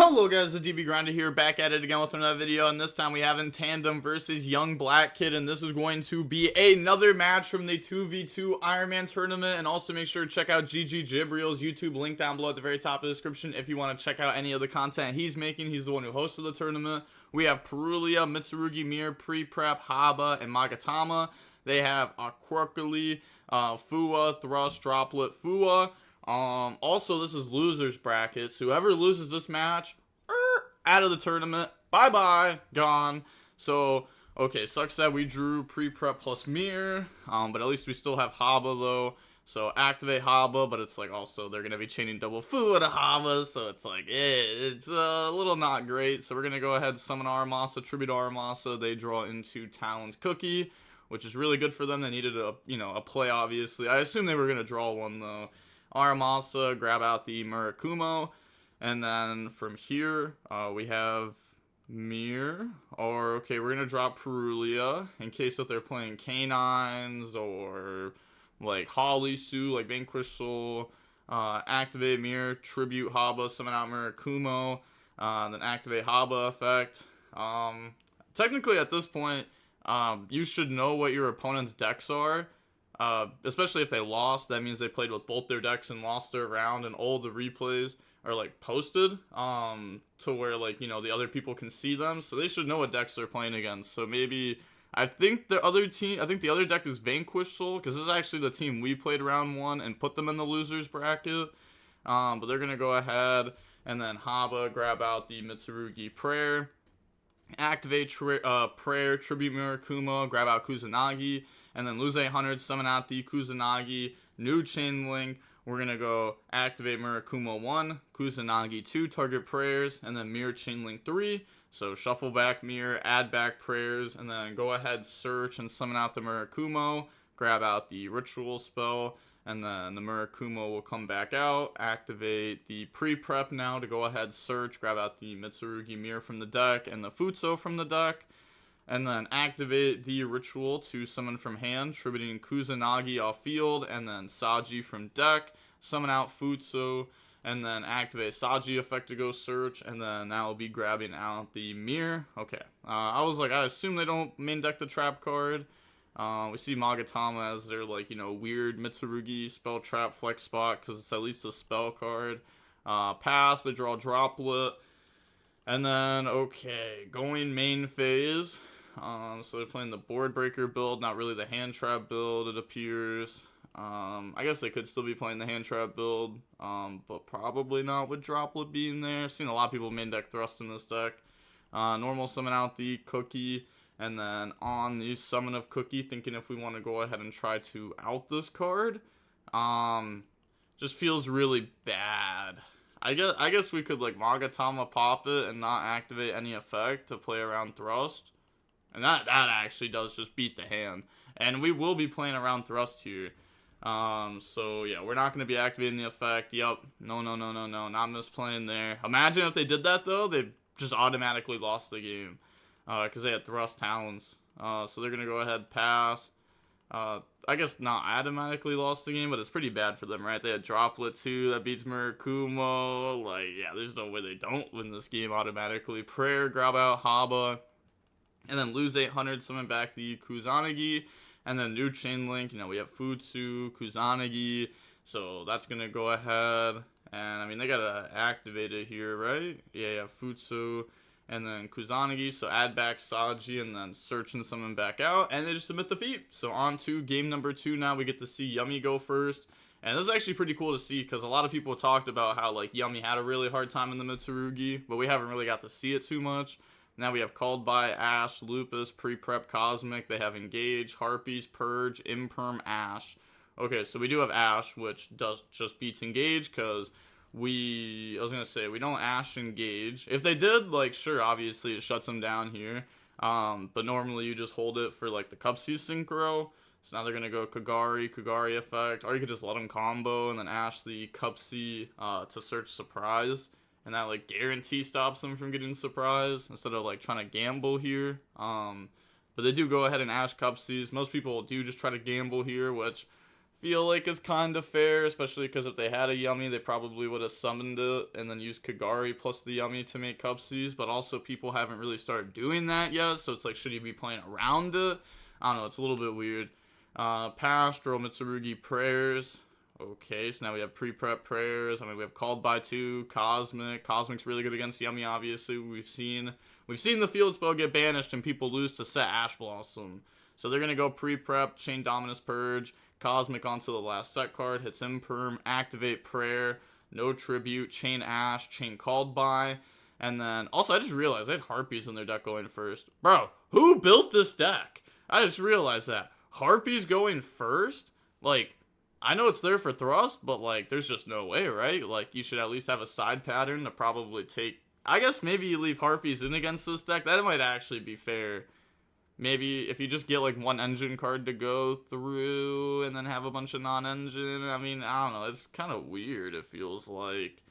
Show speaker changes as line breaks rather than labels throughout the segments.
Hello guys, the DB Grinder here, back at it again with another video, and this time we have in tandem versus Young Black Kid, and this is going to be another match from the 2v2 Ironman tournament. And also make sure to check out GG Jibriel's YouTube, link down below at the very top of the description if you want to check out any of the content he's making. He's the one who hosted the tournament. We have Perulia, Mitsurugi, Mir, Pre-Prep, Haba, and Magatama. They have Aquarkali, Fua, Thrust, Droplet, Fua. Also, this is losers brackets. Whoever loses this match, out of the tournament. Bye-bye. Gone. So, okay, sucks that we drew Pre-Prep plus Mir. But at least we still have Haba, though. So, activate Haba, but it's like also they're going to be chaining double Fua to Haba. So, it's like, it's a little not great. So, we're going to go ahead and summon Aramasa, tribute Aramasa. They draw into Talon's Cookie, which is really good for them. They needed a play, obviously. I assume they were going to draw one, though. Aramasa, grab out the Murakumo, and then from here, we have Mir, okay, we're going to drop Perulia, in case that they're playing Canines, or, like, Holisu, like Vanquish Soul, activate Mir, tribute Haba, summon out Murakumo, then activate Haba effect. Technically, at this point, you should know what your opponent's decks are. Especially if they lost, that means they played with both their decks and lost their round, and all the replays are like posted to where like the other people can see them, so they should know what decks they're playing against. So maybe I think the other deck is Vanquish Soul, because this is actually the team we played round 1 and put them in the losers bracket. But they're gonna go ahead and then Haba, grab out the Mitsurugi Prayer, activate Prayer, tribute Murakumo, grab out Kusanagi, and then lose 800, summon out the Kusanagi, new chain link. We're going to go activate Murakumo 1, Kusanagi 2, target prayers, and then Mir chain link 3. So shuffle back Mir, add back prayers, and then go ahead, search, and summon out the Murakumo, grab out the ritual spell, and then the Murakumo will come back out. Activate the pre-prep now to go ahead, search, grab out the Mitsurugi Mir from the deck, and the Futso from the deck. And then activate the ritual to summon from hand, tributing Kusanagi off field, and then Saji from deck, summon out Futsu, and then activate Saji effect to go search, and then that will be grabbing out the Mir. Okay, I was like, I assume they don't main deck the trap card. We see Magatama as their weird Mitsurugi spell trap flex spot, because it's at least a spell card. Pass, they draw Droplet. And then, okay, going main phase. So they're playing the board breaker build, not really the hand trap build, it appears. I guess they could still be playing the hand trap build, but probably not with Droplet being there. I've seen a lot of people main deck Thrust in this deck. Normal summon out the Cookie, and then on the summon of Cookie, thinking if we want to go ahead and try to out this card. Just feels really bad. I guess we could like Magatama pop it and not activate any effect to play around Thrust. And that actually does just beat the hand. And we will be playing around Thrust here. So yeah, we're not going to be activating the effect. Yup. No. Not misplaying there. Imagine if they did that though. They just automatically lost the game. Because they had Thrust Talons. So they're going to go ahead, pass. I guess not automatically lost the game, but it's pretty bad for them, right? They had Droplet too, that beats Murakumo. Like, yeah, there's no way they don't win this game automatically. Prayer, grab out Haba, and then lose 800, summon back the Kusanagi, and then new chain link. We have Futsu, Kusanagi, so that's gonna go ahead. And I mean, they gotta activate it here, right? Yeah, Futsu. And then Kusanagi, so add back Saji, and then search and summon back out, and they just submit the feat. So on to game number 2 now. We get to see Yummy go first. And this is actually pretty cool to see, because a lot of people talked about how like Yummy had a really hard time in the Mitsurugi, but we haven't really got to see it too much. Now we have Called by, Ash, Lupus, Pre-Prep, Cosmic. They have Engage, Harpies, Purge, Imperm, Ash. Okay, so we do have Ash, which just beats Engage, because I was going to say, we don't Ash Engage. If they did, like, sure, obviously it shuts them down here. But normally you just hold it for, like, the Cupsy Synchro. So now they're going to go Kagari effect. Or you could just let them combo and then Ash the Cupsy to search Surprise. And that, like, guarantee stops them from getting Surprise instead of, like, trying to gamble here. But they do go ahead and Ash Cupsies. Most people do just try to gamble here, which feel like is kind of fair, especially because if they had a Yummy, they probably would have summoned it and then used Kagari plus the Yummy to make Cupsies, but also people haven't really started doing that yet, so it's like, should you be playing around it? I don't know, it's a little bit weird. Pass, draw Mitsurugi Prayers. Okay, so now we have pre-prep Prayers. I mean, we have Called by 2, Cosmic. Cosmic's really good against Yummy, obviously. We've seen the field spell get banished and people lose to Set Ash Blossom. So they're going to go pre-prep, Chain Dominus Purge, Cosmic onto the last set card, hits Imperm, activate Prayer, no Tribute, Chain Ash, Chain Called By, and then, also I just realized they had Harpies in their deck going first. Bro, who built this deck? I just realized that. Harpies going first? Like, I know it's there for thrust, but like, there's just no way, right? Like, you should at least have a side pattern to probably take, I guess maybe you leave Harpies in against this deck. That might actually be fair. Maybe if you just get like one engine card to go through and then have a bunch of non-engine. I mean, I don't know. It's kind of weird, it feels like.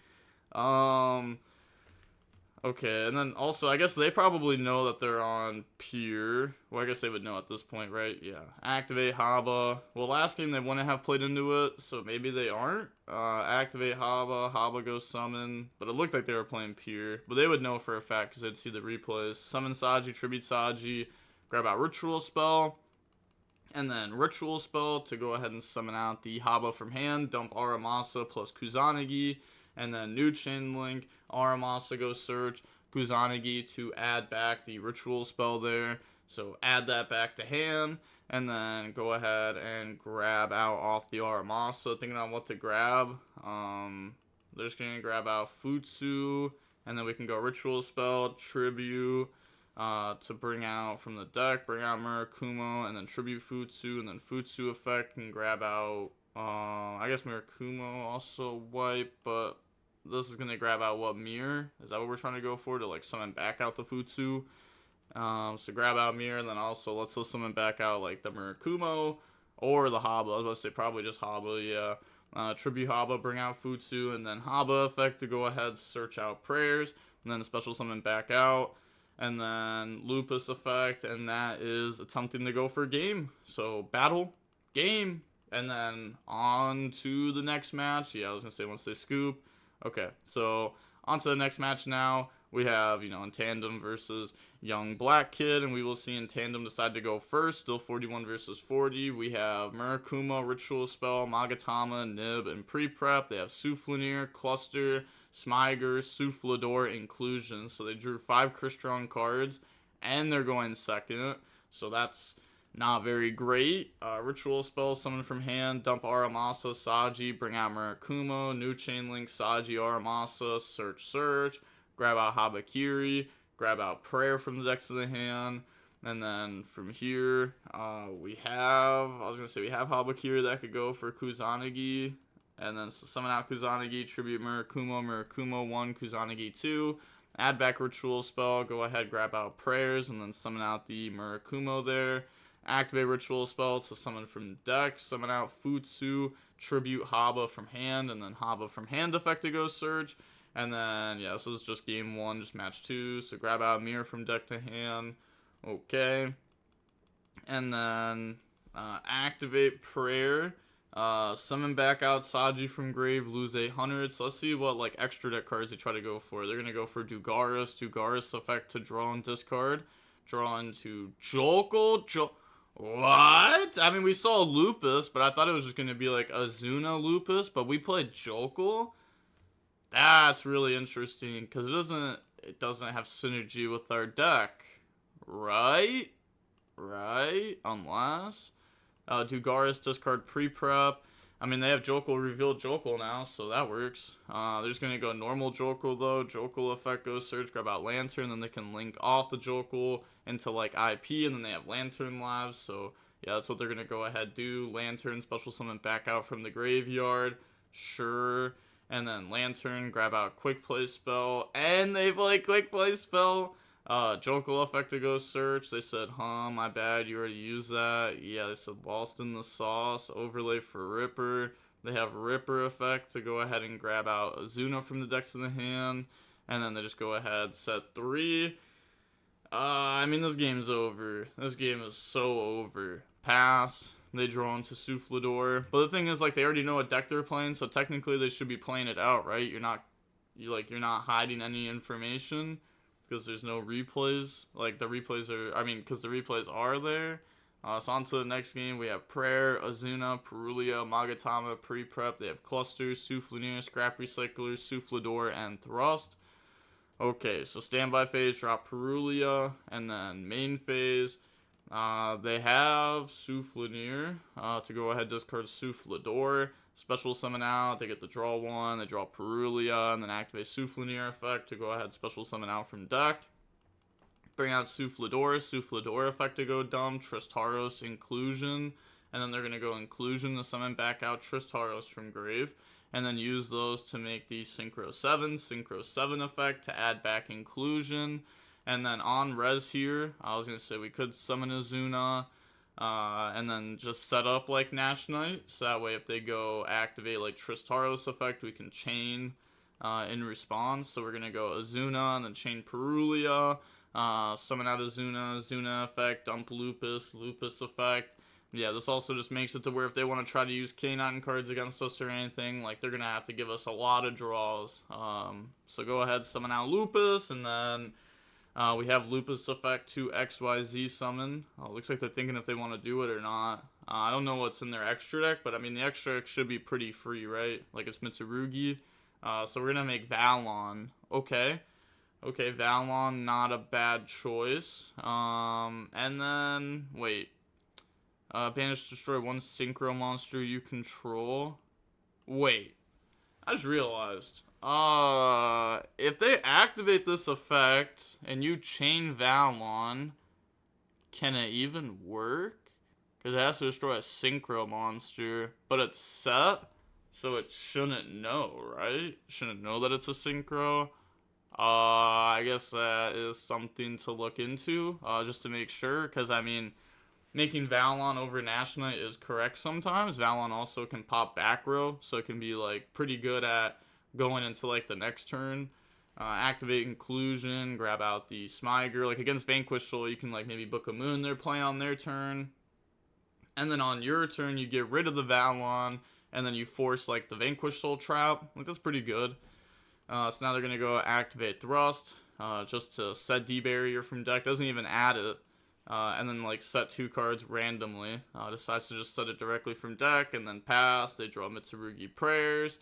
Okay, and then also, I guess they probably know that they're on Pier. Well, I guess they would know at this point, right? Yeah. Activate Haba. Well, last game they wouldn't have played into it, so maybe they aren't. Activate Haba. Haba goes summon. But it looked like they were playing Pier. But they would know for a fact because they'd see the replays. Summon Saji, Tribute Saji. Grab out Ritual Spell. And then Ritual Spell to go ahead and summon out the Haba from hand. Dump Aramasa plus Kusanagi. And then new Chain Link, Aramasa goes search, Kusanagi to add back the Ritual Spell there. So add that back to hand, and then go ahead and grab out off the Aramasa. Thinking on what to grab. They're just going to grab out Futsu, and then we can go Ritual Spell, Tribute, to bring out from the deck, bring out Murakumo, and then Tribute Futsu, and then Futsu effect can grab out I guess Murakumo also wipe, but this is gonna grab out what, Mirror? Is that what we're trying to go for, to like summon back out the Futsu? So grab out Mirror, and then also let's summon back out like the Murakumo or the Haba. I was about to say probably just Haba, yeah. Tribute Haba, bring out Futsu, and then Haba effect to go ahead, search out Prayers, and then special summon back out, and then Lupus effect, and that is attempting to go for game. So battle, game. And then on to the next match. Yeah, I was going to say once they scoop. Okay, so on to the next match now. We have, in Tandem versus Young Black Kid. And we will see in Tandem decide to go first. Still 41 versus 40. We have Murakumo, Ritual Spell, Magatama, Nib, and Pre-Prep. They have Soufflenier, Cluster, Smiger, Soufflador, Inclusion. So they drew 5 Crystron cards. And they're going second. So that's not very great. Ritual Spell, summon from hand, dump Aramasa, Saji, bring out Murakumo, new Chain Link, Saji, Aramasa, search, grab out Habakiri, grab out Prayer from the decks of the hand, and then from here, we have Habakiri that could go for Kusanagi, and then summon out Kusanagi, tribute Murakumo 1, Kusanagi 2, add back Ritual Spell, go ahead, grab out Prayers, and then summon out the Murakumo there. Activate Ritual Spell to summon from deck, summon out Futsu, tribute Haba from hand, and then Haba from hand effect to go search. And then, yeah, this is just game 1, just match 2. So grab out Mirror from deck to hand. Okay. And then activate Prayer. Summon back out Saji from grave, lose 800. So let's see what like extra deck cards they try to go for. They're going to go for Dugaris effect to draw and discard. Draw into Jokal. What? I mean, we saw Lupus, but I thought it was just going to be like Azuna Lupus, but we played Jokal? That's really interesting, because it doesn't have synergy with our deck. Right? Unless Dugaris discard pre-prep. I mean, they have Jokal revealed Jokal now, so that works. They're just going to go normal Jokal, though. Jokal effect goes search, grab out Lantern, then they can link off the Jokal into, like, IP, and then they have Lantern lives. So, yeah, that's what they're going to go ahead do. Lantern, special summon back out from the graveyard. Sure. And then Lantern, grab out Quick Play Spell, and they play Quick Play Spell. Jokal effect to go search. They said, my bad, you already used that. Yeah, they said lost in the sauce. Overlay for Ripper. They have Ripper effect to go ahead and grab out Azuna from the decks in the hand. And then they just go ahead, set 3. I mean, this game's over. This game is so over. Pass. They draw into Souffledore. But the thing is, like, they already know what deck they're playing, so technically they should be playing it out, right? You're not hiding any information because there's no replays. Like, the replays are, because the replays are there. So on to the next game. We have Prayer, Azuna, Perulia, Magatama, Pre-Prep. They have Cluster, Soufflenier, Scrap Recycler, Souffledore, and Thrust. Okay, so standby phase, drop Perulia, and then main phase. They have Soufflenier to go ahead, discard Souffledore, special summon out, they get the draw one, they draw Perulia, and then activate Soufflenier effect to go ahead, special summon out from deck. Bring out Souffledore effect to go dumb, Tristaros Inclusion, and then they're going to go Inclusion to summon back out Tristaros from grave, and then use those to make the Synchro 7 effect to add back Inclusion. And then on res here, I was going to say we could summon Azuna, and then just set up like Nash Knight, so that way if they go activate like Tristaros effect, we can chain in response. So we're going to go Azuna, and then chain Perulia, summon out Azuna effect, dump Lupus effect. Yeah, this also just makes it to where if they want to try to use K9 cards against us or anything, like, they're going to have to give us a lot of draws. So go ahead, summon out Lupus, and then we have Lupus effect to XYZ summon. Looks like they're thinking if they want to do it or not. I don't know what's in their extra deck, but I mean, the extra deck should be pretty free, right? Like, it's Mitsurugi. So we're going to make Valon. Okay, Valon, not a bad choice. And then, wait. Banish, destroy one synchro monster you control. Wait, I just realized. If they activate this effect and you chain Valon, can it even work? Because it has to destroy a synchro monster, but it's set, so it shouldn't know, right? Shouldn't know that it's a synchro. I guess that is something to look into, just to make sure, because I mean, making Valon over Nash Knight is correct sometimes. Valon also can pop back row, so it can be like pretty good at going into like the next turn. Activate Inclusion, grab out the Smyger. Like against Vanquish Soul, you can like maybe book a Moon their play on their turn. And then on your turn, you get rid of the Valon, and then you force like the Vanquish Soul trap. Like that's pretty good. So now they're going to go activate Thrust, just to set D-Barrier from deck. Doesn't even add it. And then like set 2 cards randomly. Decides to just set it directly from deck and then pass. They draw Mitsurugi Prayers.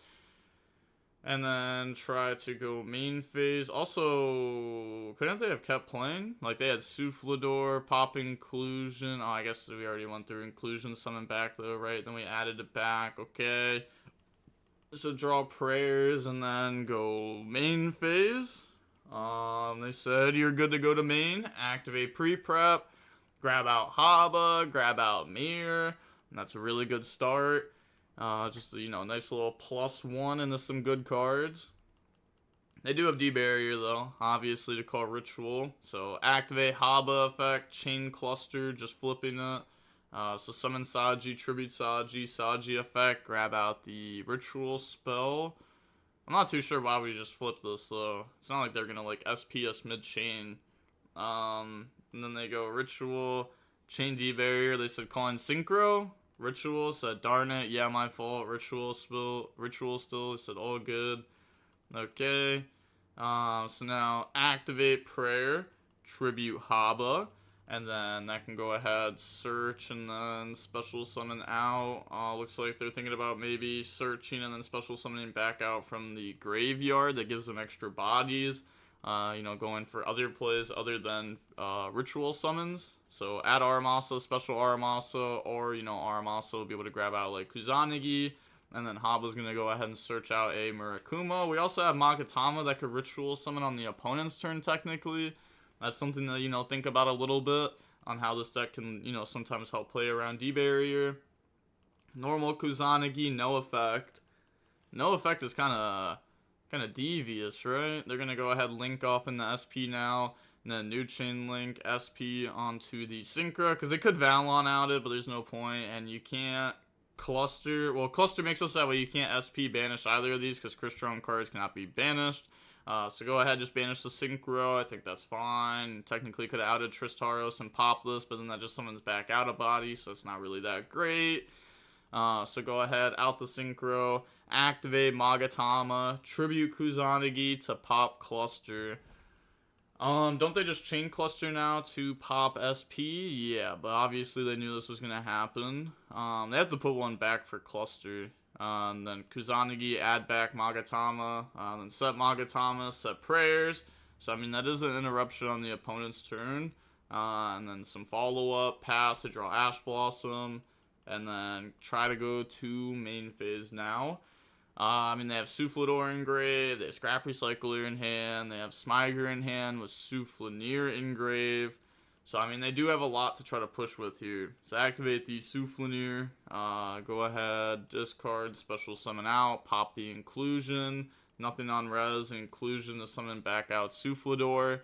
And then try to go main phase. Also, couldn't they have kept playing? Like they had Souffledore, pop Inclusion. Oh, I guess we already went through Inclusion, summon back though, right? Then we added it back. Okay. So draw Prayers and then go main phase. They said you're good to go to main. Activate pre-prep. Grab out Haba. Grab out Mir. And that's a really good start. Just, you know, nice little +1 into some good cards. They do have D-Barrier, though, obviously, to call Ritual. So, activate Haba effect, Chain Cluster, just flipping it. So, summon Saji, Tribute Saji, Saji effect, grab out the Ritual spell. I'm not too sure why we just flipped this, though. It's not like they're gonna, like, SPS mid-chain. And then they go Ritual, Chain D-Barrier, they said call in Synchro. Ritual said, darn it, yeah, my fault. Ritual still, said all good. Okay. So now activate Prayer, Tribute Haba, and then that can go ahead, search, and then special summon out. Looks like they're thinking about maybe searching and then special summoning back out from the graveyard. That gives them extra bodies. You know, going for other plays other than ritual summons. So add Armasa, special Armasa, or, you know, Armasa will be able to grab out like Kusanagi. And then Haba's going to go ahead and search out a Murakuma. We also have Magatama that could ritual summon on the opponent's turn, technically. That's something to, you know, think about a little bit on how this deck can, you know, sometimes help play around D-Barrier. Normal Kusanagi, no effect. No effect is kind of devious, right? They're going to go ahead and link off in the SP now. And then new chain link SP onto the Synchro. Because they could Valon out it, but there's no point. And you can't cluster. Well, cluster makes us that way. You can't SP banish either of these because Crystron cards cannot be banished. So go ahead, just banish the Synchro. I think that's fine. Technically could have outed Tristaros and pop this, but then that just summons back out of body, so it's not really that great. So go ahead, out the Synchro, activate Magatama, tribute Kusanagi to pop Cluster. Don't they just chain Cluster now to pop SP? Yeah, but obviously they knew this was gonna happen. They have to put one back for Cluster. And then Kusanagi, add back Magatama, then set Magatama, set Prayers. So, I mean, that is an interruption on the opponent's turn. And then some follow-up, pass to draw Ash Blossom, and then try to go to main phase now. I mean, they have Soufflador in grave, they have Scrap Recycler in hand, they have Smiger in hand with Soufflanier in grave. So, I mean, they do have a lot to try to push with here. So, activate the Soufflanier. Go ahead, discard, special summon out, pop the Inclusion. Nothing on res, Inclusion to summon back out Soufflador.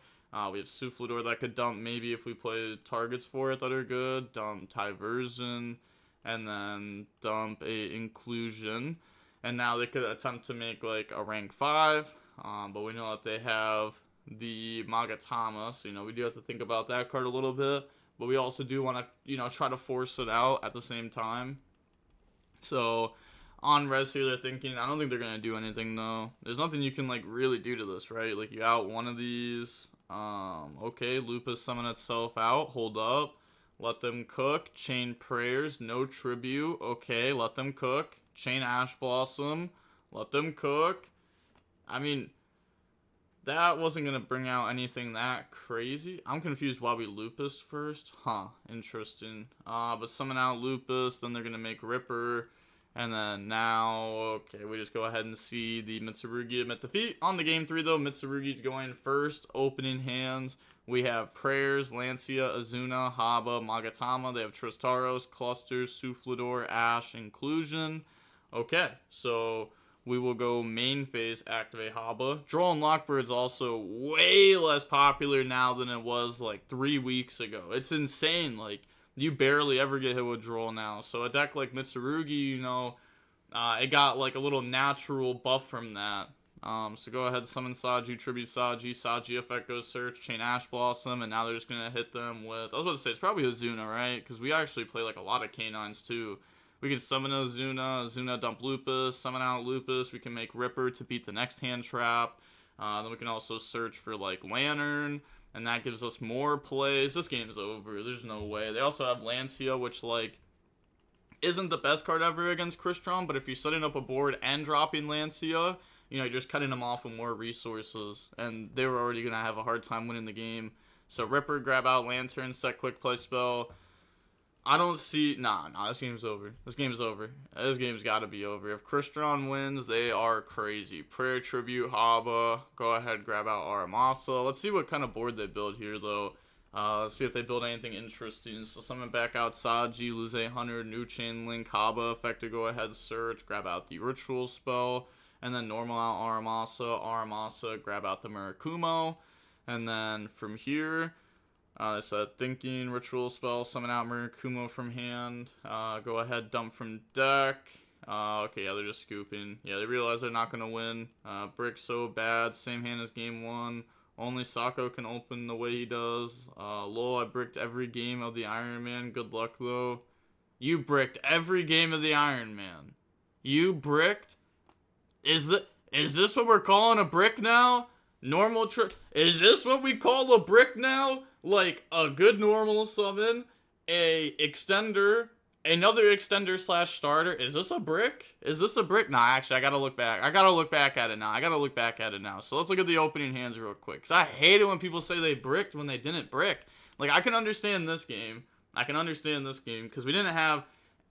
We have Soufflador that could dump maybe if we play targets for it that are good. Dump Tyversion, and then dump a Inclusion. And now they could attempt to make like a rank 5. But we know that they have the Magatama, so, you know, we do have to think about that card a little bit, but we also do want to, you know, try to force it out at the same time. So, on res here, they're thinking, I don't think they're going to do anything, though. There's nothing you can, like, really do to this, right? Like, you out one of these, okay, Lupus summon itself out, hold up, let them cook, chain Prayers, no tribute, okay, let them cook, chain Ash Blossom, let them cook. I mean, that wasn't going to bring out anything that crazy. I'm confused why we Lupus first. Huh, interesting. But summon out Lupus, then they're going to make Ripper. And then now, okay, we just go ahead and see the Mitsurugi admit defeat. On the game 3, though, Mitsurugi's going first. Opening hands, we have Prayers, Lancia, Azuna, Haba, Magatama. They have Tristaros, Clusters, Soufflador, Ash, Inclusion. Okay, so we will go main phase, activate Haba. Draw and Lockbird's also way less popular now than it was like 3 weeks ago. It's insane. Like, you barely ever get hit with Draw now. So a deck like Mitsurugi, you know, it got like a little natural buff from that. So go ahead, summon Saji, tribute Saji. Saji effect goes search, chain Ash Blossom, and now they're just going to hit them with, I was about to say, it's probably Azuna, right? Because we actually play like a lot of canines too. We can summon Azuna dump Lupus, summon out Lupus. We can make Ripper to beat the next hand trap. Then we can also search for like Lantern, and that gives us more plays. This game's over. There's no way. They also have Lancia, which like isn't the best card ever against Crystron, but if you're setting up a board and dropping Lancia, you know, you're just cutting them off with more resources, and they were already gonna have a hard time winning the game. So Ripper, grab out Lantern, set quick play spell. I don't see... Nah, this game's over. This game's over. This game's got to be over. If Crystron wins, they are crazy. Prayer, Tribute, Haba. Go ahead, grab out Aramasa. Let's see what kind of board they build here, though. Let's see if they build anything interesting. So summon back out Saji, lose 800, new chain link, Haba effect to go ahead, search, grab out the Ritual spell, and then normal out Aramasa, grab out the Murakumo. And then from here... I said thinking, ritual spell, summon out Murakumo from hand. Go ahead, dump from deck. Okay, yeah, they're just scooping. Yeah, they realize they're not gonna win. Brick so bad, same hand as game 1. Only Sako can open the way he does. Lol, I bricked every game of the IronMan. Good luck though. You bricked every game of the IronMan. You bricked? Is this what we're calling a brick now? Normal trick. Is this what we call a brick now? Like a good normal summon, a extender, another extender slash starter. Is this a brick? Is this a brick? Nah, actually, I gotta look back. I gotta look back at it now. So let's look at the opening hands real quick. Because I hate it when people say they bricked when they didn't brick. Like, I can understand this game. Because we didn't have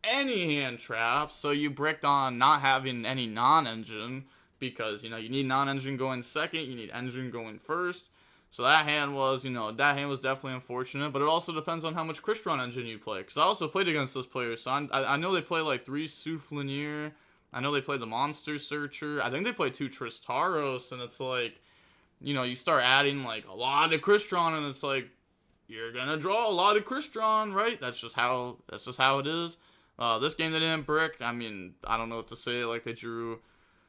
any hand traps. So you bricked on not having any non-engine. Because, you know, you need non-engine going second. You need engine going first. So that hand was, you know, definitely unfortunate, but it also depends on how much Crystron engine you play. Because I also played against this player, so I know they play like 3 Soufflanier. I know they play the Monster Searcher. I think they play 2 Tristaros, and it's like, you know, you start adding like a lot of Crystron, and it's like, you're gonna draw a lot of Crystron, right? That's just how it is. This game they didn't brick. I mean, I don't know what to say. Like, they drew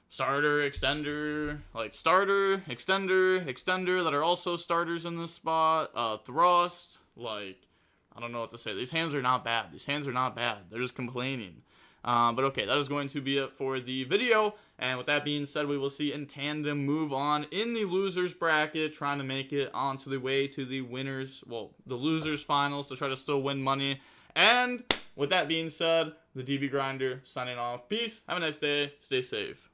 starter, extender, like starter, extender that are also starters in this spot. Thrust, like, I don't know what to say. These hands are not bad. These hands are not bad. They're just complaining. But okay, that is going to be it for the video. And with that being said, we will see in tandem move on in the losers bracket, trying to make it onto the way to the winners, well, the losers finals to try to still win money. And with that being said, the DB Grinder signing off. Peace. Have a nice day. Stay safe.